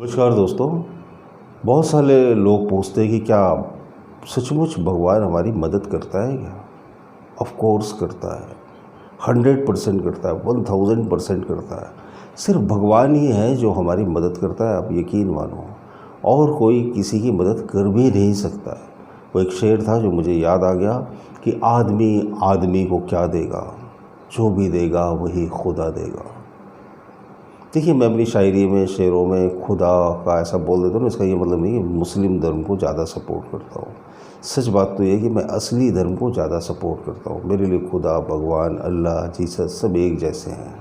नमस्कार दोस्तों। बहुत सारे लोग पूछते हैं कि क्या सचमुच भगवान हमारी मदद करता है क्या? ऑफ कोर्स करता है, 100% करता है, 1000% करता है। सिर्फ भगवान ही है जो हमारी मदद करता है, आप यकीन मानो। और कोई किसी की मदद कर भी नहीं सकता है। वो एक शेर था जो मुझे याद आ गया कि आदमी आदमी को क्या देगा, जो भी देगा वही खुदा देगा। देखिए, मैं अपनी शायरी में, शेरों में खुदा का ऐसा बोल देता हूँ ना, इसका ये मतलब नहीं कि मुस्लिम धर्म को ज़्यादा सपोर्ट करता हूँ। सच बात तो ये है कि मैं असली धर्म को ज़्यादा सपोर्ट करता हूँ। मेरे लिए खुदा, भगवान, अल्लाह, जीसस सब एक जैसे हैं।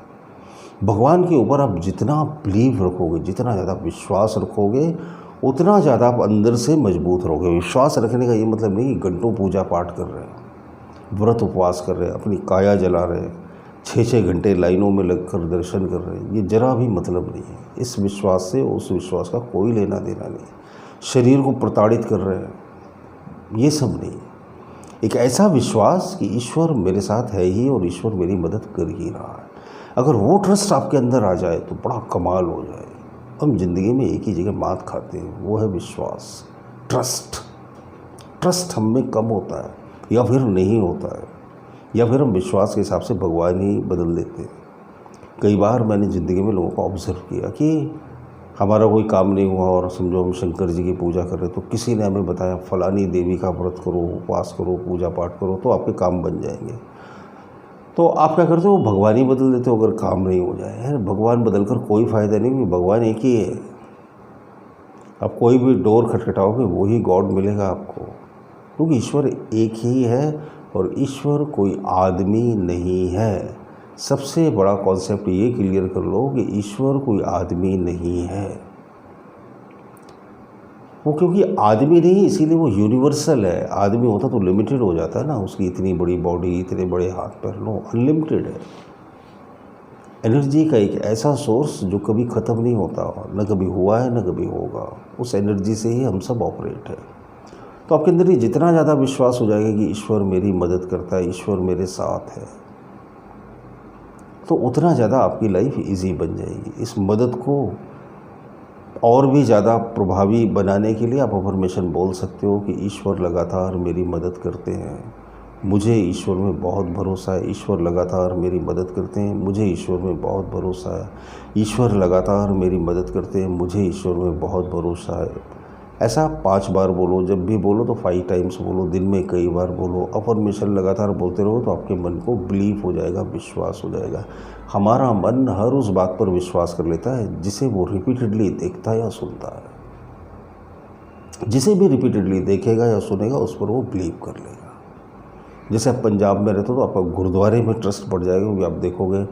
भगवान के ऊपर आप जितना बिलीव रखोगे, जितना ज़्यादा विश्वास रखोगे, उतना ज़्यादा आप अंदर से मजबूत रहोगे। विश्वास रखने का ये मतलब नहीं कि घंटों पूजा पाठ कर रहे हैं, व्रत उपवास कर रहे हैं, अपनी काया जला रहे हैं, 6-6 घंटे लाइनों में लगकर दर्शन कर रहे हैं, ये जरा भी मतलब नहीं है। इस विश्वास से उस विश्वास का कोई लेना देना नहीं। शरीर को प्रताड़ित कर रहे हैं, ये सब नहीं। एक ऐसा विश्वास कि ईश्वर मेरे साथ है ही और ईश्वर मेरी मदद कर ही रहा है। अगर वो ट्रस्ट आपके अंदर आ जाए तो बड़ा कमाल हो जाए। हम जिंदगी में एक ही जगह मात खाते हैं, वो है विश्वास, ट्रस्ट। ट्रस्ट हम में कम होता है या फिर नहीं होता है, या फिर हम विश्वास के हिसाब से भगवान ही बदल देते हैं। कई बार मैंने ज़िंदगी में लोगों को ऑब्ज़र्व किया कि हमारा कोई काम नहीं हुआ और समझो हम शंकर जी की पूजा कर रहे, तो किसी ने हमें बताया फलानी देवी का व्रत करो, उपवास करो, पूजा पाठ करो तो आपके काम बन जाएंगे। तो आप क्या करते हो? भगवान ही बदल देते हो अगर काम नहीं हो जाए। यार, भगवान बदल कर कोई फ़ायदा नहीं, क्योंकि भगवान एक ही है। आप कोई भी डोर खटखटाओगे वही गॉड मिलेगा आपको, क्योंकि ईश्वर एक ही है और ईश्वर कोई आदमी नहीं है। सबसे बड़ा कॉन्सेप्ट ये क्लियर कर लो कि ईश्वर कोई आदमी नहीं है। वो क्योंकि आदमी नहीं इसीलिए वो यूनिवर्सल है। आदमी होता तो लिमिटेड हो जाता है ना, उसकी इतनी बड़ी बॉडी, इतने बड़े हाथ पैर। नो, अनलिमिटेड है। एनर्जी का एक ऐसा सोर्स जो कभी ख़त्म नहीं होता, न कभी हुआ है न कभी होगा। उस एनर्जी से ही हम सब ऑपरेट है। तो आपके अंदर ये जितना ज़्यादा विश्वास हो जाएगा कि ईश्वर मेरी मदद करता है, ईश्वर मेरे साथ है, तो उतना ज़्यादा आपकी लाइफ इजी बन जाएगी। इस मदद को और भी ज़्यादा प्रभावी बनाने के लिए आप अफर्मेशन बोल सकते हो कि ईश्वर लगातार मेरी मदद करते हैं, मुझे ईश्वर में बहुत भरोसा है। ईश्वर लगातार मेरी मदद करते हैं, मुझे ईश्वर में बहुत भरोसा है। ईश्वर लगातार मेरी मदद करते हैं, मुझे ईश्वर में बहुत भरोसा है। ऐसा 5 बार बोलो। जब भी बोलो तो 5 टाइम्स बोलो, दिन में कई बार बोलो। अफर्मेशन लगातार बोलते रहो तो आपके मन को बिलीव हो जाएगा, विश्वास हो जाएगा। हमारा मन हर उस बात पर विश्वास कर लेता है जिसे वो रिपीटेडली देखता है या सुनता है। जिसे भी रिपीटेडली देखेगा या सुनेगा उस पर वो बिलीव कर लेगा। जैसे आप पंजाब में रहते हो तो आपका गुरुद्वारे में ट्रस्ट बढ़ जाएगा, क्योंकि आप देखोगे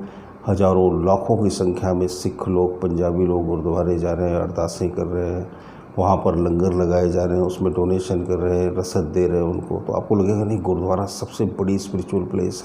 हज़ारों लाखों की संख्या में सिख लोग, पंजाबी लोग गुरुद्वारे जा रहे हैं, अरदासें कर रहे हैं, वहाँ पर लंगर लगाए जा रहे हैं, उसमें डोनेशन कर रहे हैं, रसद दे रहे हैं उनको। तो आपको लगेगा नहीं, गुरुद्वारा सबसे बड़ी स्पिरिचुअल प्लेस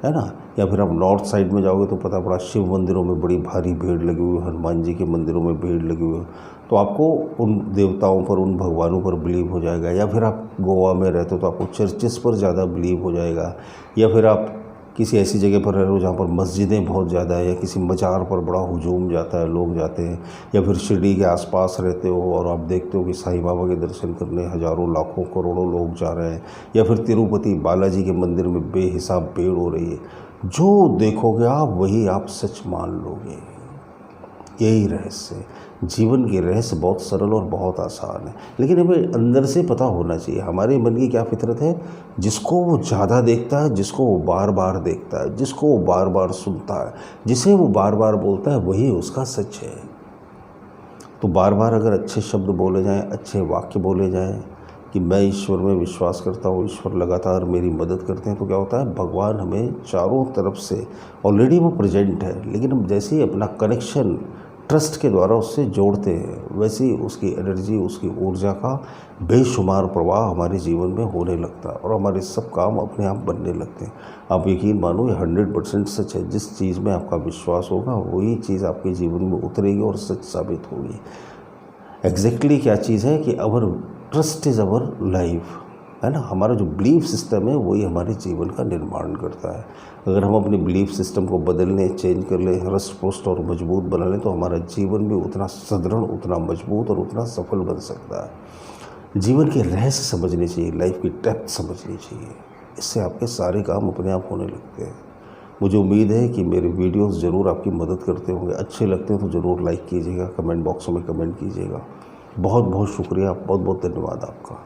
है ना। या फिर आप नॉर्थ साइड में जाओगे तो पता पड़ा शिव मंदिरों में बड़ी भारी भीड़ लगी हुई है, हनुमान जी के मंदिरों में भीड़ लगी हुई है। तो आपको उन देवताओं पर, उन भगवानों पर बिलीव हो जाएगा। या फिर आप गोवा में रहते हो तो आपको चर्चेस पर ज़्यादा बिलीव हो जाएगा। या फिर आप किसी ऐसी जगह पर रह रहे हो जहाँ पर मस्जिदें बहुत ज़्यादा है, या किसी मज़ार पर बड़ा हुजूम जाता है, लोग जाते हैं। या फिर शिरडी के आसपास रहते हो और आप देखते हो कि साईं बाबा के दर्शन करने हज़ारों, लाखों, करोड़ों लोग जा रहे हैं। या फिर तिरुपति बालाजी के मंदिर में बेहिसाब भीड़ हो रही है। जो देखोगे आप वही आप सच मान लोगे। यही रहस्य है। जीवन के रहस्य बहुत सरल और बहुत आसान है, लेकिन हमें अंदर से पता होना चाहिए हमारे मन की क्या फितरत है। जिसको वो ज़्यादा देखता है, जिसको वो बार बार देखता है, जिसको वो बार बार सुनता है, जिसे वो बार बार बोलता है, वही उसका सच है। तो बार बार अगर अच्छे शब्द बोले जाएं, अच्छे वाक्य बोले जाएं कि मैं ईश्वर में विश्वास करता हूँ, ईश्वर लगातार मेरी मदद करते हैं, तो क्या होता है, भगवान हमें चारों तरफ से ऑलरेडी वो प्रेजेंट है। लेकिन हम जैसे ही अपना कनेक्शन ट्रस्ट के द्वारा उससे जोड़ते हैं, वैसे ही उसकी एनर्जी, उसकी ऊर्जा का बेशुमार प्रवाह हमारे जीवन में होने लगता है और हमारे सब काम अपने आप बनने लगते हैं। आप यकीन मानो, ये 100% सच है। जिस चीज़ में आपका विश्वास होगा वही चीज़ आपके जीवन में उतरेगी और सच साबित होगी। एग्जैक्टली क्या चीज़ है कि अवर ट्रस्ट इज़ अवर लाइफ। है ना। हमारा जो बिलीफ सिस्टम है वही हमारे जीवन का निर्माण करता है। अगर हम अपने बिलीफ सिस्टम को बदलने, चेंज कर लें, हृष्ट पुष्ट और मजबूत बना लें तो हमारा जीवन भी उतना सुदृढ़, उतना मजबूत और उतना सफल बन सकता है। जीवन के रहस्य समझने चाहिए, लाइफ की डेप्थ समझनी चाहिए, इससे आपके सारे काम अपने आप होने लगते हैं। मुझे उम्मीद है कि मेरे वीडियोस ज़रूर आपकी मदद करते होंगे। अच्छे लगते हैं तो ज़रूर लाइक कीजिएगा, कमेंट बॉक्स में कमेंट कीजिएगा। बहुत बहुत शुक्रिया, बहुत बहुत धन्यवाद आपका।